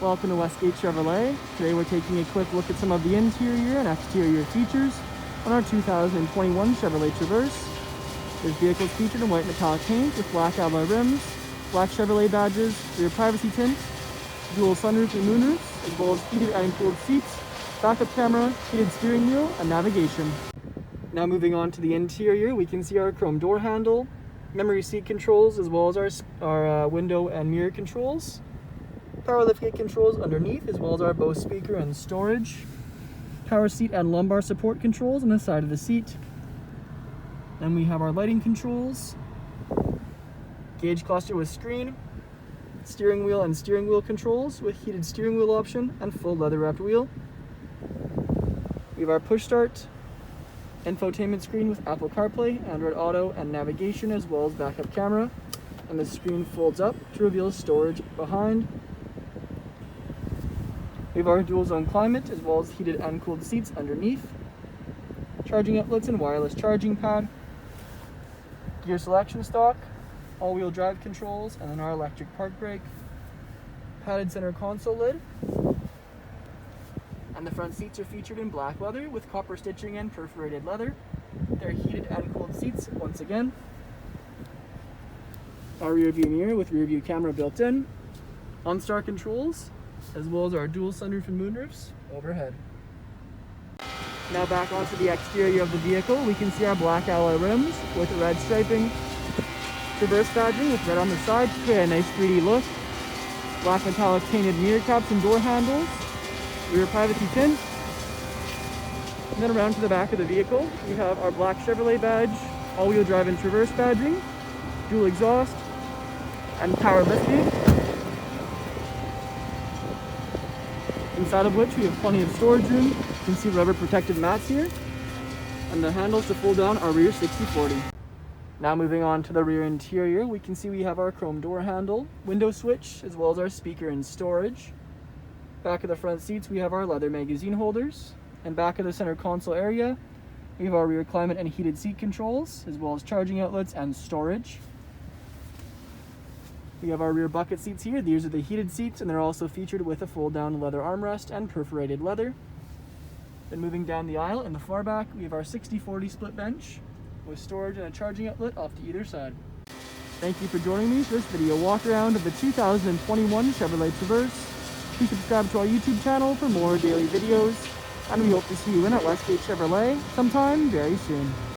Welcome to Westgate Chevrolet. Today we're taking a quick look at some of the interior and exterior features on our 2021 Chevrolet Traverse. This vehicle is featured in white metallic paint with black alloy rims, black Chevrolet badges, rear privacy tint, dual sunroof and moonroofs, as well as heated and cooled seats, backup camera, heated steering wheel, and navigation. Now moving on to the interior, we can see our chrome door handle, memory seat controls, as well as our window and mirror controls. Power liftgate controls underneath, as well as our Bose speaker and storage. Power seat and lumbar support controls on the side of the seat. Then we have our lighting controls, gauge cluster with screen, steering wheel and steering wheel controls with heated steering wheel option and full leather wrapped wheel. We have our push start, infotainment screen with Apple CarPlay, Android Auto, and navigation, as well as backup camera. And the screen folds up to reveal storage behind. We have our dual zone climate, as well as heated and cooled seats underneath. Charging outlets and wireless charging pad. Gear selection stalk, all-wheel drive controls, and then our electric park brake. Padded center console lid. And the front seats are featured in black leather with copper stitching and perforated leather. They're heated and cooled seats once again. Our rear view mirror with rear view camera built in. OnStar controls, as well as our dual sunroof and moonroofs overhead. Now back onto the exterior of the vehicle, we can see our black alloy rims with red striping, Traverse badging with red on the side to create a nice 3D look, black metallic painted mirror caps and door handles, rear privacy tint, and then around to the back of the vehicle, we have our black Chevrolet badge, all-wheel drive and Traverse badging, dual exhaust, and power liftgate. Inside of which we have plenty of storage room. You can see rubber protected mats here, and the handles to fold down our rear 60/40. Now moving on to the rear interior, we can see we have our chrome door handle, window switch, as well as our speaker and storage. Back of the front seats, we have our leather magazine holders, and back of the center console area, we have our rear climate and heated seat controls, as well as charging outlets and storage. We have our rear bucket seats here. These are the heated seats, and they're also featured with a fold-down leather armrest and perforated leather. Then moving down the aisle, in the far back, we have our 60/40 split bench with storage and a charging outlet off to either side. Thank you for joining me for this video walk around of the 2021 Chevrolet Traverse. Please subscribe to our YouTube channel for more daily videos, and we hope to see you in at Westgate Chevrolet sometime very soon.